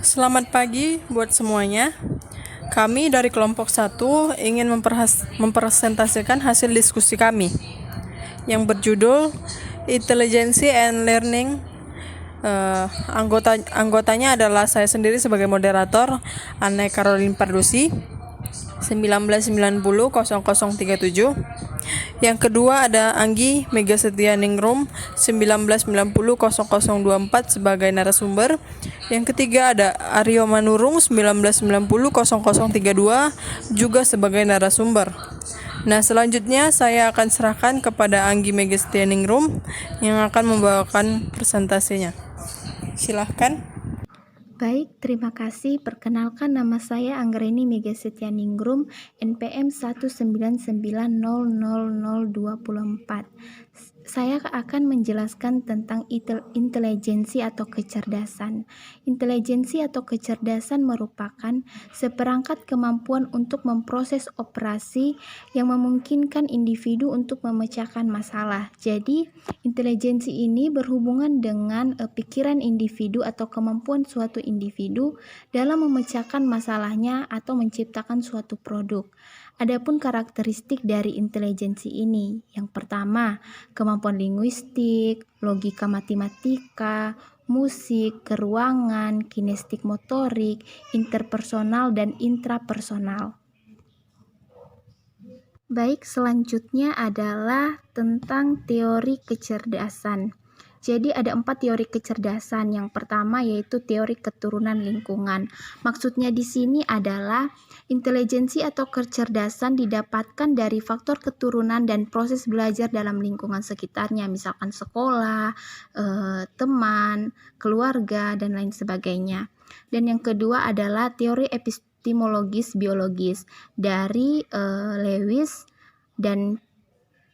Selamat pagi buat semuanya. Kami dari kelompok 1 ingin mempresentasikan hasil diskusi kami yang berjudul Intelligence and Learning. Anggotanya adalah saya sendiri sebagai moderator, Anne Caroline Pardusi, 1990-0037. Yang kedua ada Anggi Mega Setia Ningrum, 1990-0024 sebagai narasumber. Yang ketiga ada Aryo Manurung, 1990-0032 juga sebagai narasumber. Nah, selanjutnya saya akan serahkan kepada Anggi Mega Setia Ningrum yang akan membawakan presentasinya. Silahkan. Baik, terima kasih. Perkenalkan, nama saya Anggreni Mega Setia Ningrum, NPM 199000024. Saya akan menjelaskan tentang intelijensi atau kecerdasan. Intelijensi atau kecerdasan merupakan seperangkat kemampuan untuk memproses operasi yang memungkinkan individu untuk memecahkan masalah. Jadi, intelijensi ini berhubungan dengan pikiran individu atau kemampuan suatu individu dalam memecahkan masalahnya atau menciptakan suatu produk. Adapun karakteristik dari intelijensi ini, yang pertama, kemampuan linguistik, logika matematika, musik, keruangan, kinestik motorik, interpersonal, dan intrapersonal. Baik, selanjutnya adalah tentang teori kecerdasan. Jadi ada 4 teori kecerdasan. Yang pertama yaitu teori keturunan lingkungan. Maksudnya di sini adalah intelijensi atau kecerdasan didapatkan dari faktor keturunan dan proses belajar dalam lingkungan sekitarnya, misalkan sekolah, teman, keluarga, dan lain sebagainya. Dan yang kedua adalah teori epistemologis biologis dari Lewis dan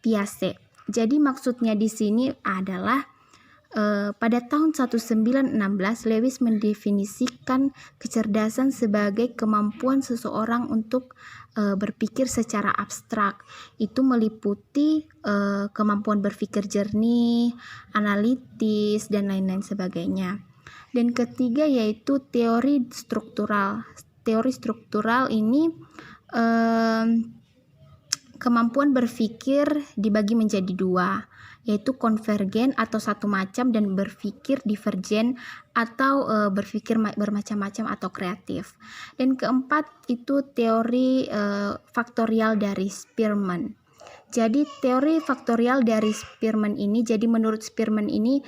Piaget. Jadi maksudnya di sini adalah pada tahun 1916 Lewis mendefinisikan kecerdasan sebagai kemampuan seseorang untuk berpikir secara abstrak. Itu meliputi kemampuan berpikir jernih, analitis, dan lain-lain sebagainya. Dan ketiga yaitu teori struktural. Teori struktural ini kemampuan berpikir dibagi menjadi 2, yaitu konvergen atau satu macam dan berpikir divergen atau berpikir bermacam-macam atau kreatif. Dan keempat itu teori faktorial dari Spearman. Jadi teori faktorial dari Spearman ini, jadi menurut Spearman ini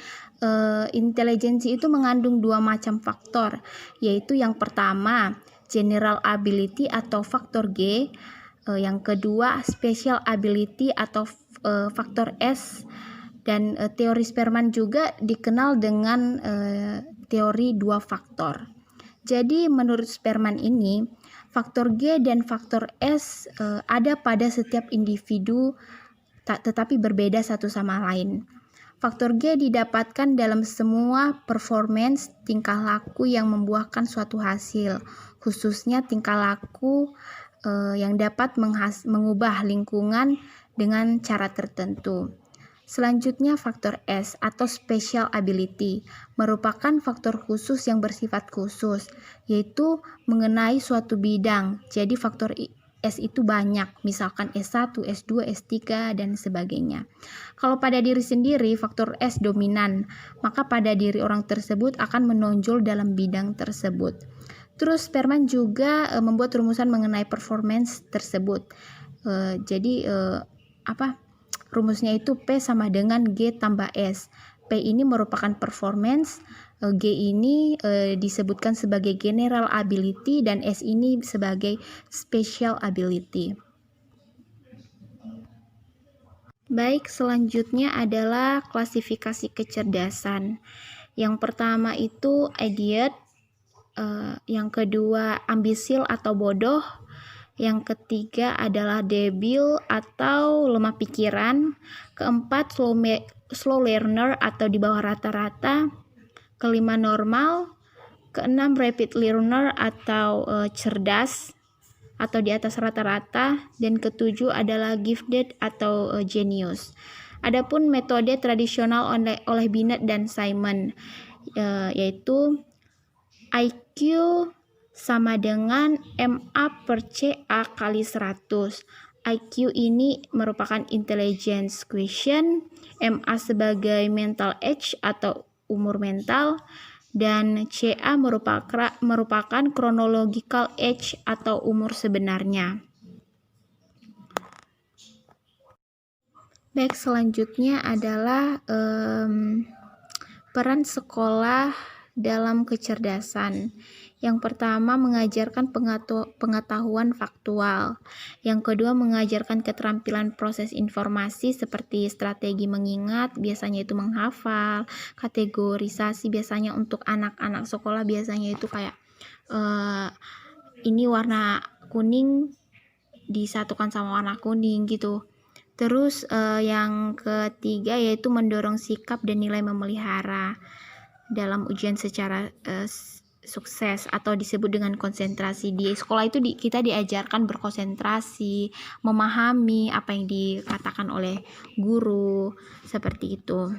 intelijensi itu mengandung 2 macam faktor, yaitu yang pertama general ability atau faktor G, yang kedua special ability atau faktor S, dan teori Spearman juga dikenal dengan teori 2 faktor. Jadi menurut Spearman ini faktor G dan faktor S ada pada setiap individu tetapi berbeda satu sama lain. Faktor G didapatkan dalam semua performance tingkah laku yang membuahkan suatu hasil, khususnya tingkah laku yang dapat mengubah lingkungan dengan cara tertentu. Selanjutnya faktor S atau special ability merupakan faktor khusus yang bersifat khusus, yaitu mengenai suatu bidang. Jadi faktor S itu banyak, misalkan S1, S2, S3, dan sebagainya. Kalau pada diri sendiri faktor S dominan, maka pada diri orang tersebut akan menonjol dalam bidang tersebut. Terus Spearman juga membuat rumusan mengenai performance tersebut. Rumusnya itu P sama dengan G tambah S. P ini merupakan performance, G ini disebutkan sebagai general ability, dan S ini sebagai special ability. Baik, selanjutnya adalah klasifikasi kecerdasan. Yang pertama itu idiot, yang kedua ambisil atau bodoh, yang ketiga adalah debil atau lemah pikiran, keempat slow learner atau di bawah rata-rata, kelima normal, keenam rapid learner atau cerdas atau di atas rata-rata, dan ketujuh adalah gifted atau genius. Adapun metode tradisional oleh Binet dan Simon yaitu IQ sama dengan MA per CA kali 100. IQ ini merupakan intelligence quotient, MA sebagai mental age atau umur mental, dan CA merupakan chronological age atau umur sebenarnya. Baik, selanjutnya adalah peran sekolah dalam kecerdasan. Yang pertama, mengajarkan pengetahuan faktual. Yang kedua, mengajarkan keterampilan proses informasi seperti strategi mengingat, biasanya itu menghafal, kategorisasi biasanya untuk anak-anak sekolah biasanya itu kayak ini warna kuning disatukan sama warna kuning gitu. Terus yang ketiga yaitu mendorong sikap dan nilai memelihara dalam ujian secara sukses atau disebut dengan konsentrasi. Di sekolah itu kita diajarkan berkonsentrasi, memahami apa yang dikatakan oleh guru, seperti itu.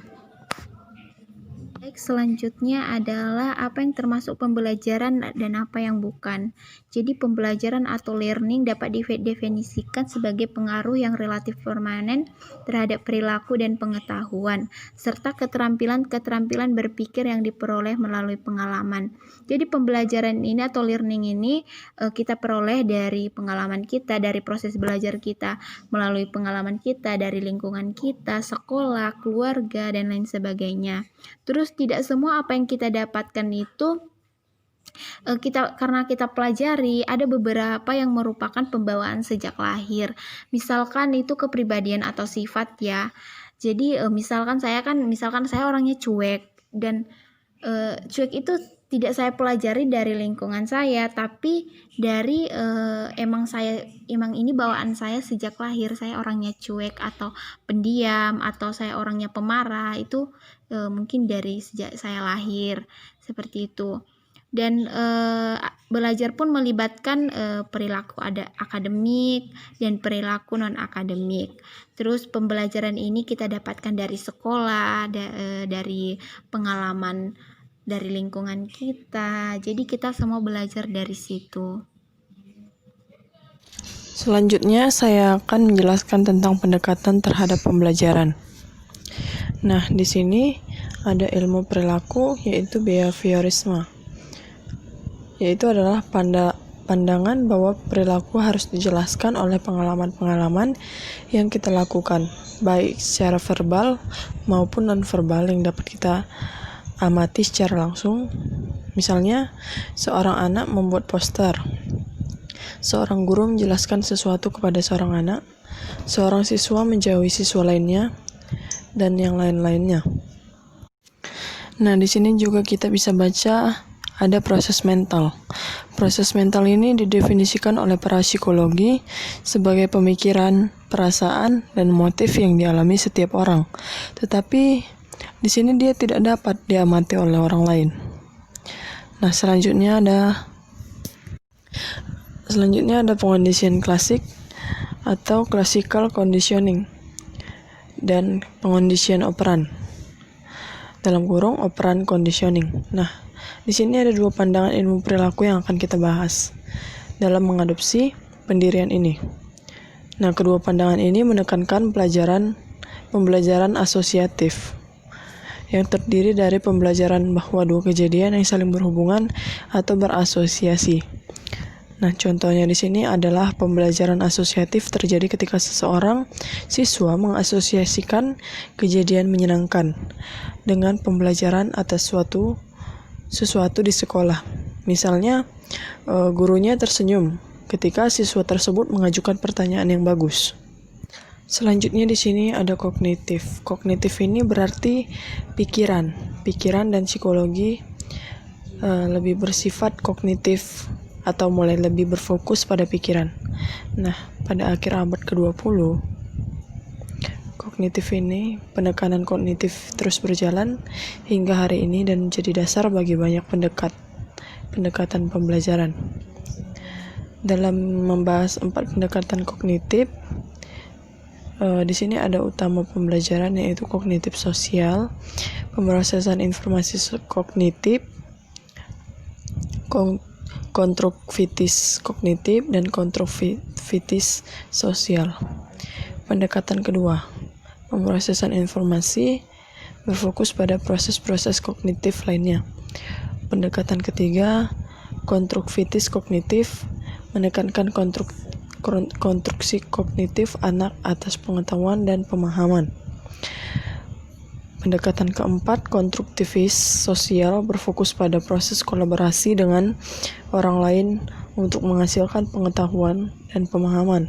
Baik, selanjutnya adalah apa yang termasuk pembelajaran dan apa yang bukan. Jadi pembelajaran atau learning dapat didefinisikan sebagai pengaruh yang relatif permanen terhadap perilaku dan pengetahuan, serta keterampilan berpikir yang diperoleh melalui pengalaman. Jadi pembelajaran ini atau learning ini kita peroleh dari pengalaman kita, dari proses belajar kita, melalui pengalaman kita, dari lingkungan kita, sekolah, keluarga, dan lain sebagainya. Terus tidak semua apa yang kita dapatkan itu karena kita pelajari, ada beberapa yang merupakan pembawaan sejak lahir. Misalkan itu kepribadian atau sifat ya. Jadi misalkan saya orangnya cuek, dan cuek itu tidak saya pelajari dari lingkungan saya, tapi dari emang ini bawaan saya sejak lahir. Saya orangnya cuek atau pendiam, atau saya orangnya pemarah, itu mungkin dari sejak saya lahir, seperti itu. Dan belajar pun melibatkan perilaku akademik dan perilaku non-akademik. Terus pembelajaran ini kita dapatkan dari sekolah, dari pengalaman, dari lingkungan kita. Jadi kita semua belajar dari situ. Selanjutnya saya akan menjelaskan tentang pendekatan terhadap pembelajaran. Nah, di sini ada ilmu perilaku yaitu behaviorisme. Yaitu adalah pandangan bahwa perilaku harus dijelaskan oleh pengalaman-pengalaman yang kita lakukan, baik secara verbal maupun non-verbal yang dapat kita amati secara langsung. Misalnya, seorang anak membuat poster, seorang guru menjelaskan sesuatu kepada seorang anak, seorang siswa menjauhi siswa lainnya, dan yang lain-lainnya. Nah, di sini juga kita bisa baca ada proses mental. Proses mental ini didefinisikan oleh para psikologi sebagai pemikiran, perasaan, dan motif yang dialami setiap orang. Tetapi di sini dia tidak dapat diamati oleh orang lain. Nah, selanjutnya ada pengondisian klasik atau classical conditioning dan pengondisian operan. Dalam kurung operan conditioning. Nah, di sini ada dua pandangan ilmu perilaku yang akan kita bahas dalam mengadopsi pendirian ini. Nah, kedua pandangan ini menekankan pembelajaran asosiatif yang terdiri dari pembelajaran bahwa dua kejadian yang saling berhubungan atau berasosiasi. Nah, contohnya di sini adalah pembelajaran asosiatif terjadi ketika seseorang siswa mengasosiasikan kejadian menyenangkan dengan pembelajaran atas sesuatu di sekolah. Misalnya, gurunya tersenyum ketika siswa tersebut mengajukan pertanyaan yang bagus. Selanjutnya di sini ada kognitif. Kognitif ini berarti pikiran dan psikologi lebih bersifat kognitif atau mulai lebih berfokus pada pikiran. Nah, pada akhir abad ke-20, penekanan kognitif terus berjalan hingga hari ini dan menjadi dasar bagi banyak pendekatan pembelajaran. Dalam membahas 4 pendekatan kognitif, di sini ada utama pembelajaran yaitu kognitif sosial, pemrosesan informasi kognitif, konstruktivitas kognitif, dan konstruktivitas sosial. Pendekatan kedua, pemrosesan informasi berfokus pada proses-proses kognitif lainnya. Pendekatan ketiga, konstruktivitas kognitif, menekankan konstruksi kognitif anak atas pengetahuan dan pemahaman. Pendekatan keempat, konstruktivis sosial, berfokus pada proses kolaborasi dengan orang lain untuk menghasilkan pengetahuan dan pemahaman.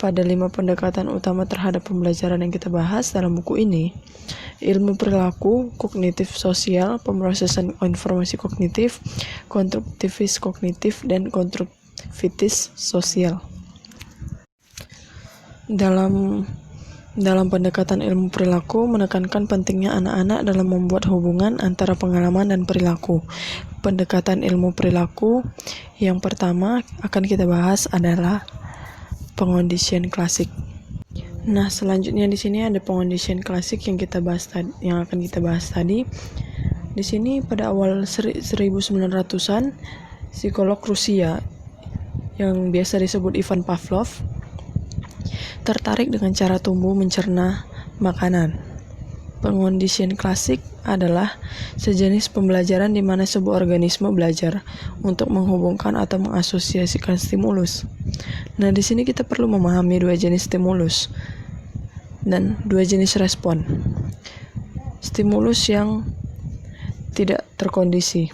Pada 5 pendekatan utama terhadap pembelajaran yang kita bahas dalam buku ini, ilmu perilaku, kognitif sosial, pemrosesan informasi kognitif, konstruktivis kognitif, dan konstruktivitas sosial. Dalam pendekatan ilmu perilaku, menekankan pentingnya anak-anak dalam membuat hubungan antara pengalaman dan perilaku. Pendekatan ilmu perilaku yang pertama akan kita bahas adalah pengondisian klasik. Nah, selanjutnya di sini ada pengondisian klasik yang akan kita bahas tadi. Di sini pada awal 1900-an, psikolog Rusia yang biasa disebut Ivan Pavlov tertarik dengan cara tubuh mencerna makanan. Pengondisian klasik adalah sejenis pembelajaran di mana sebuah organisme belajar untuk menghubungkan atau mengasosiasikan stimulus. Nah, di sini kita perlu memahami 2 jenis stimulus dan 2 jenis respon. Stimulus yang tidak terkondisi,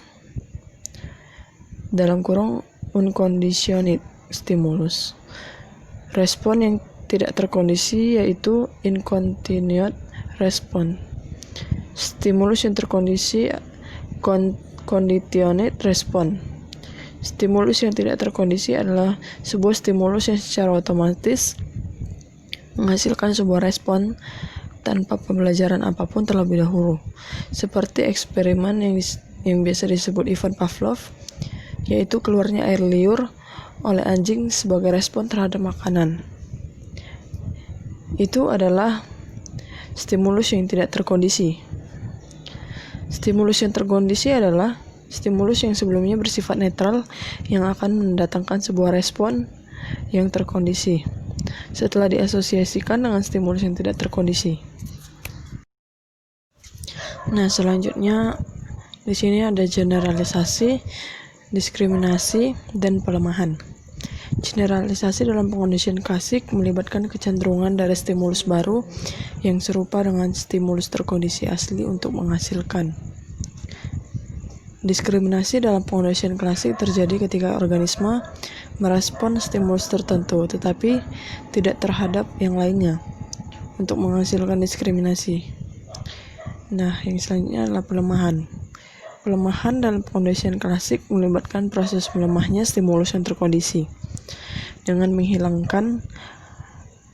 dalam kurung unconditioned stimulus. Respon yang tidak terkondisi yaitu incontinued response. Stimulus yang terkondisi conditioned response. Stimulus yang tidak terkondisi adalah sebuah stimulus yang secara otomatis menghasilkan sebuah respon tanpa pembelajaran apapun terlebih dahulu. Seperti eksperimen yang biasa disebut Ivan Pavlov, yaitu keluarnya air liur oleh anjing sebagai respon terhadap makanan. Itu adalah stimulus yang tidak terkondisi. Stimulus yang terkondisi adalah stimulus yang sebelumnya bersifat netral yang akan mendatangkan sebuah respon yang terkondisi setelah diasosiasikan dengan stimulus yang tidak terkondisi. Nah, selanjutnya di sini ada generalisasi, diskriminasi, dan pelemahan. Generalisasi dalam pengondisian klasik melibatkan kecenderungan dari stimulus baru yang serupa dengan stimulus terkondisi asli untuk menghasilkan. Diskriminasi dalam pengondisian klasik terjadi ketika organisme merespon stimulus tertentu tetapi tidak terhadap yang lainnya untuk menghasilkan diskriminasi. Nah, yang selanjutnya adalah pelemahan. Pelemahan dalam pengondisian klasik melibatkan proses melemahnya stimulus yang terkondisi dengan menghilangkan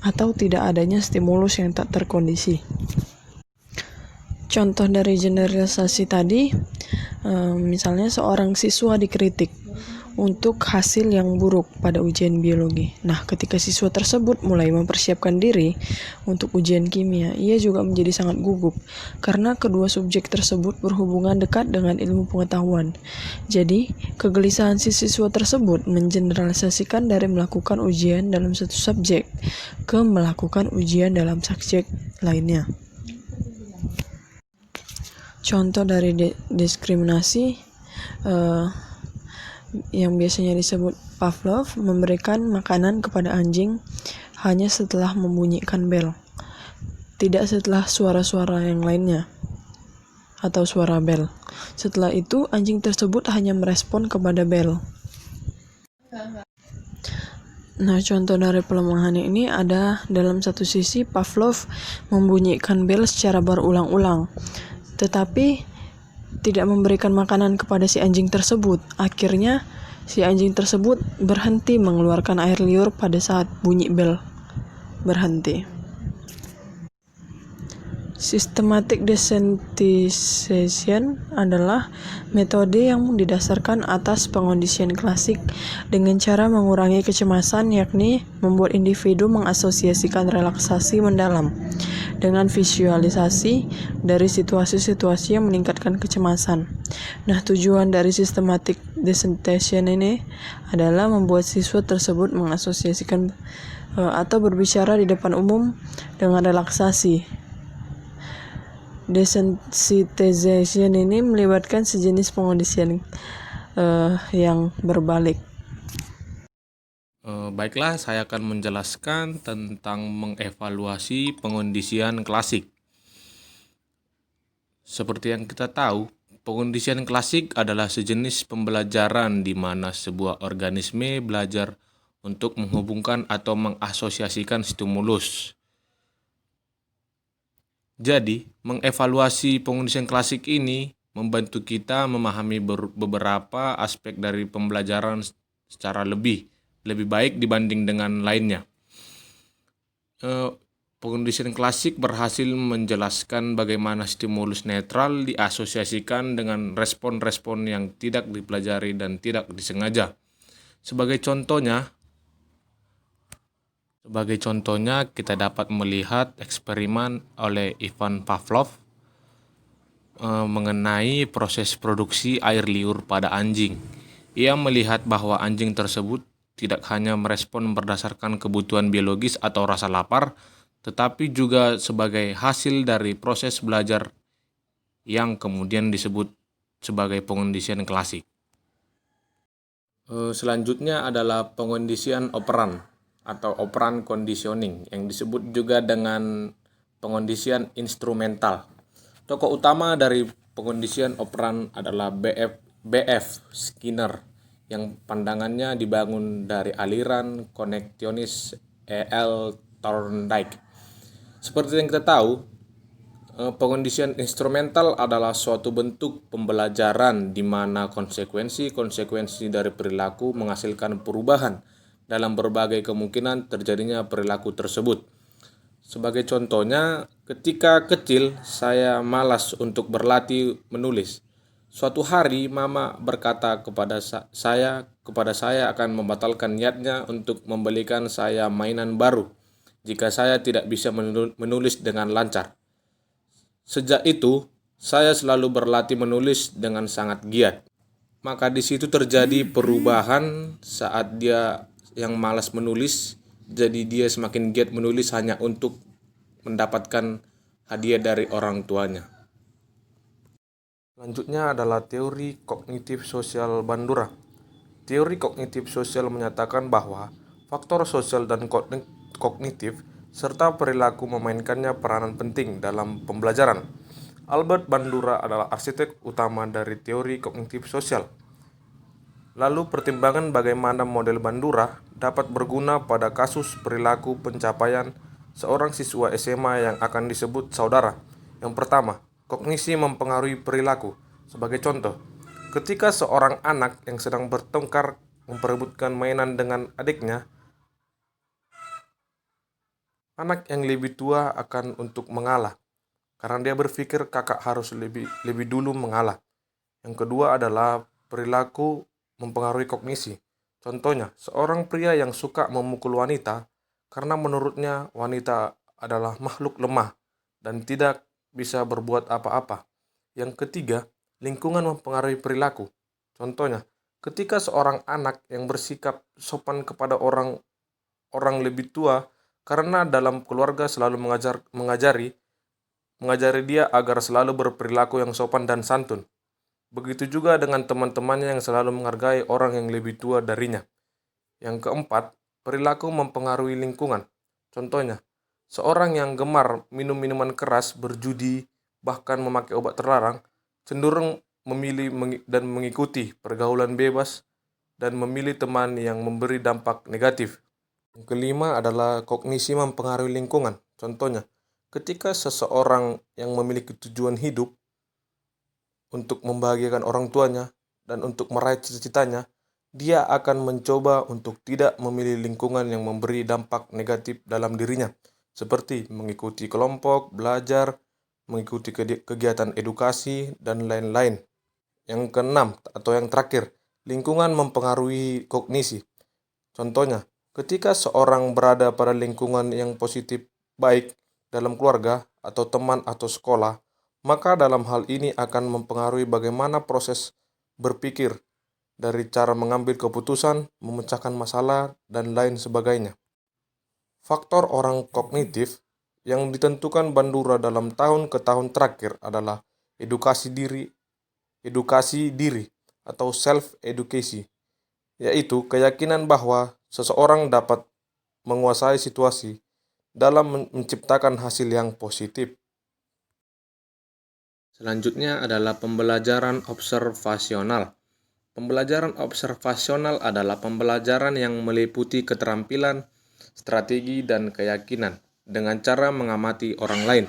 atau tidak adanya stimulus yang tak terkondisi. Contoh dari generalisasi tadi, misalnya seorang siswa dikritik untuk hasil yang buruk pada ujian biologi. Nah, ketika siswa tersebut mulai mempersiapkan diri untuk ujian kimia, ia juga menjadi sangat gugup karena kedua subjek tersebut berhubungan dekat dengan ilmu pengetahuan. Jadi, kegelisahan si siswa tersebut mengeneralisasikan dari melakukan ujian dalam satu subjek ke melakukan ujian dalam subjek lainnya. Contoh dari diskriminasi yang biasanya disebut Pavlov, memberikan makanan kepada anjing hanya setelah membunyikan bel, tidak setelah suara-suara yang lainnya atau suara bel. Setelah itu, anjing tersebut hanya merespon kepada bel. Nah, contoh dari pelemahan ini ada dalam satu sisi Pavlov membunyikan bel secara berulang-ulang, tetapi tidak memberikan makanan kepada si anjing tersebut. Akhirnya, si anjing tersebut berhenti mengeluarkan air liur pada saat bunyi bel berhenti. Systematic desensitization adalah metode yang didasarkan atas pengondisian klasik dengan cara mengurangi kecemasan, yakni membuat individu mengasosiasikan relaksasi mendalam dengan visualisasi dari situasi-situasi yang meningkatkan kecemasan. Nah, tujuan dari systematic desensitization ini adalah membuat siswa tersebut mengasosiasikan atau berbicara di depan umum dengan relaksasi. Desensitization ini melibatkan sejenis pengondisian yang berbalik. Baiklah, saya akan menjelaskan tentang mengevaluasi pengondisian klasik. Seperti yang kita tahu, pengondisian klasik adalah sejenis pembelajaran di mana sebuah organisme belajar untuk menghubungkan atau mengasosiasikan stimulus. Jadi, mengevaluasi pengondisian klasik ini membantu kita memahami beberapa aspek dari pembelajaran secara lebih baik dibanding dengan lainnya. Pengondisian klasik berhasil menjelaskan bagaimana stimulus netral diasosiasikan dengan respon-respon yang tidak dipelajari dan tidak disengaja. Sebagai contohnya, kita dapat melihat eksperimen oleh Ivan Pavlov mengenai proses produksi air liur pada anjing. Ia melihat bahwa anjing tersebut tidak hanya merespon berdasarkan kebutuhan biologis atau rasa lapar, tetapi juga sebagai hasil dari proses belajar yang kemudian disebut sebagai pengondisian klasik. Selanjutnya adalah pengondisian operan atau operant conditioning yang disebut juga dengan pengondisian instrumental. Tokoh utama dari pengondisian operan adalah B.F. Skinner yang pandangannya dibangun dari aliran koneksionis E.L. Thorndike. Seperti yang kita tahu, pengondisian instrumental adalah suatu bentuk pembelajaran di mana konsekuensi dari perilaku menghasilkan perubahan dalam berbagai kemungkinan terjadinya perilaku tersebut. Sebagai contohnya, ketika kecil saya malas untuk berlatih menulis. Suatu hari mama berkata kepada saya akan membatalkan niatnya untuk membelikan saya mainan baru jika saya tidak bisa menulis dengan lancar. Sejak itu, saya selalu berlatih menulis dengan sangat giat. Maka di situ terjadi perubahan saat dia yang malas menulis, jadi dia semakin giat menulis hanya untuk mendapatkan hadiah dari orang tuanya. Selanjutnya adalah teori kognitif sosial Bandura. Teori kognitif sosial menyatakan bahwa faktor sosial dan kognitif serta perilaku memainkannya peranan penting dalam pembelajaran. Albert Bandura adalah arsitek utama dari teori kognitif sosial. Lalu pertimbangan bagaimana model Bandura dapat berguna pada kasus perilaku pencapaian seorang siswa SMA yang akan disebut saudara. Yang pertama, kognisi mempengaruhi perilaku. Sebagai contoh, ketika seorang anak yang sedang bertengkar memperebutkan mainan dengan adiknya, anak yang lebih tua akan untuk mengalah, karena dia berpikir kakak harus lebih dulu mengalah. Yang kedua adalah perilaku mempengaruhi kognisi. Contohnya, seorang pria yang suka memukul wanita karena menurutnya wanita adalah makhluk lemah dan tidak bisa berbuat apa-apa. Yang ketiga, lingkungan mempengaruhi perilaku. Contohnya, ketika seorang anak yang bersikap sopan kepada orang lebih tua karena dalam keluarga selalu mengajari dia agar selalu berperilaku yang sopan dan santun. Begitu juga dengan teman-temannya yang selalu menghargai orang yang lebih tua darinya. Yang keempat, perilaku mempengaruhi lingkungan. Contohnya, seorang yang gemar minum minuman keras, berjudi, bahkan memakai obat terlarang, cenderung memilih dan mengikuti pergaulan bebas dan memilih teman yang memberi dampak negatif. Yang kelima adalah kognisi mempengaruhi lingkungan. Contohnya, ketika seseorang yang memiliki tujuan hidup untuk membahagiakan orang tuanya dan untuk meraih cita-citanya, dia akan mencoba untuk tidak memilih lingkungan yang memberi dampak negatif dalam dirinya, seperti mengikuti kelompok, belajar, mengikuti kegiatan edukasi, dan lain-lain. Yang keenam atau yang terakhir, lingkungan mempengaruhi kognisi. Contohnya, ketika seorang berada pada lingkungan yang positif, baik dalam keluarga atau teman atau sekolah, maka dalam hal ini akan mempengaruhi bagaimana proses berpikir, dari cara mengambil keputusan, memecahkan masalah, dan lain sebagainya. Faktor orang kognitif yang ditentukan Bandura dalam tahun ke tahun terakhir adalah edukasi diri atau self-education, yaitu keyakinan bahwa seseorang dapat menguasai situasi dalam menciptakan hasil yang positif. Selanjutnya adalah pembelajaran observasional. Pembelajaran observasional adalah pembelajaran yang meliputi keterampilan, strategi, dan keyakinan dengan cara mengamati orang lain.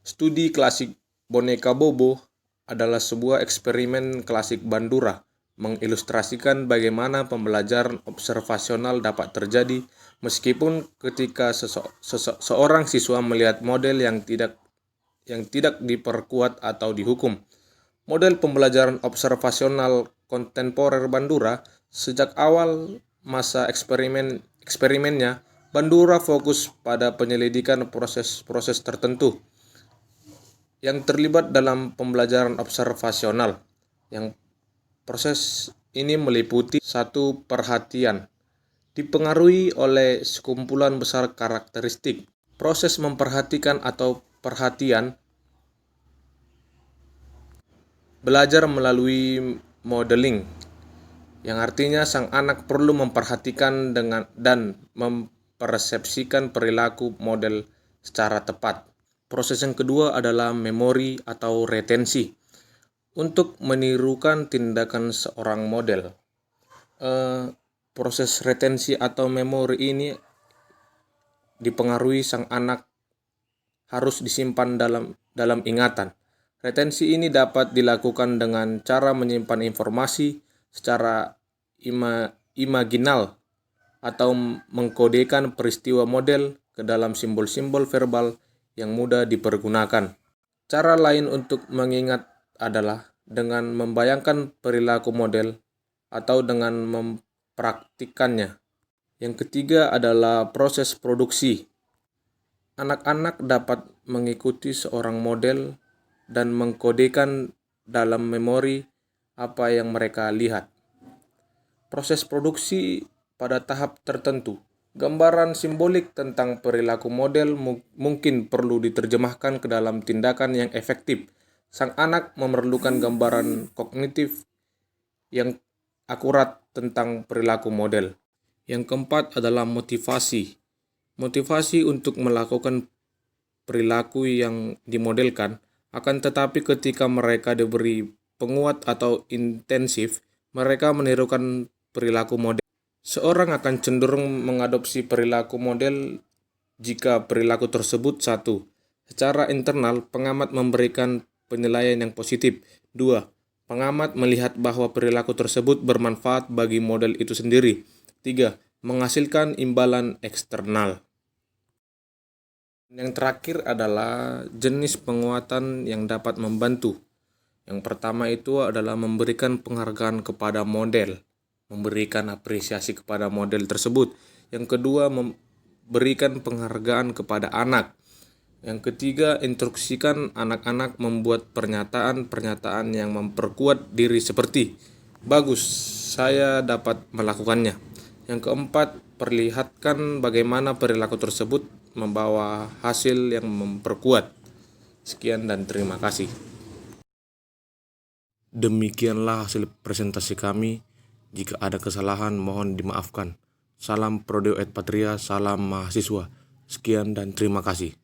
Studi klasik boneka Bobo adalah sebuah eksperimen klasik Bandura, mengilustrasikan bagaimana pembelajaran observasional dapat terjadi meskipun ketika seorang siswa melihat model yang tidak diperkuat atau dihukum. Model pembelajaran observasional kontemporer Bandura, sejak awal masa eksperimennya, Bandura fokus pada penyelidikan proses-proses tertentu yang terlibat dalam pembelajaran observasional. Yang proses ini meliputi satu perhatian, dipengaruhi oleh sekumpulan besar karakteristik. Proses memperhatikan atau perhatian belajar melalui modeling, yang artinya sang anak perlu memperhatikan dan mempersepsikan perilaku model secara tepat. Proses yang kedua adalah memori atau retensi, untuk menirukan tindakan seorang model. Proses retensi atau memori ini dipengaruhi sang anak harus disimpan dalam ingatan. Retensi ini dapat dilakukan dengan cara menyimpan informasi secara imaginal atau mengkodekan peristiwa model ke dalam simbol-simbol verbal yang mudah dipergunakan. Cara lain untuk mengingat adalah dengan membayangkan perilaku model atau dengan mempraktikkannya. Yang ketiga adalah proses produksi. Anak-anak dapat mengikuti seorang model dan mengkodekan dalam memori apa yang mereka lihat. Proses produksi pada tahap tertentu. Gambaran simbolik tentang perilaku model mungkin perlu diterjemahkan ke dalam tindakan yang efektif. Sang anak memerlukan gambaran kognitif yang akurat tentang perilaku model. Yang keempat adalah motivasi. Motivasi untuk melakukan perilaku yang dimodelkan. Akan tetapi ketika mereka diberi penguat atau intensif, mereka menirukan perilaku model. Seorang akan cenderung mengadopsi perilaku model jika perilaku tersebut satu, secara internal pengamat memberikan penilaian yang positif. 2. Pengamat melihat bahwa perilaku tersebut bermanfaat bagi model itu sendiri. 3. Menghasilkan imbalan eksternal. Yang terakhir adalah jenis penguatan yang dapat membantu. Yang pertama itu adalah memberikan penghargaan kepada model, memberikan apresiasi kepada model tersebut. Yang kedua, memberikan penghargaan kepada anak. Yang ketiga, instruksikan anak-anak membuat pernyataan-pernyataan yang memperkuat diri seperti, "Bagus, saya dapat melakukannya." Yang keempat, perlihatkan bagaimana perilaku tersebut membawa hasil yang memperkuat. Sekian dan terima kasih. Demikianlah hasil presentasi kami. Jika ada kesalahan mohon dimaafkan. Salam Prodeo et Patria, salam mahasiswa. Sekian dan terima kasih.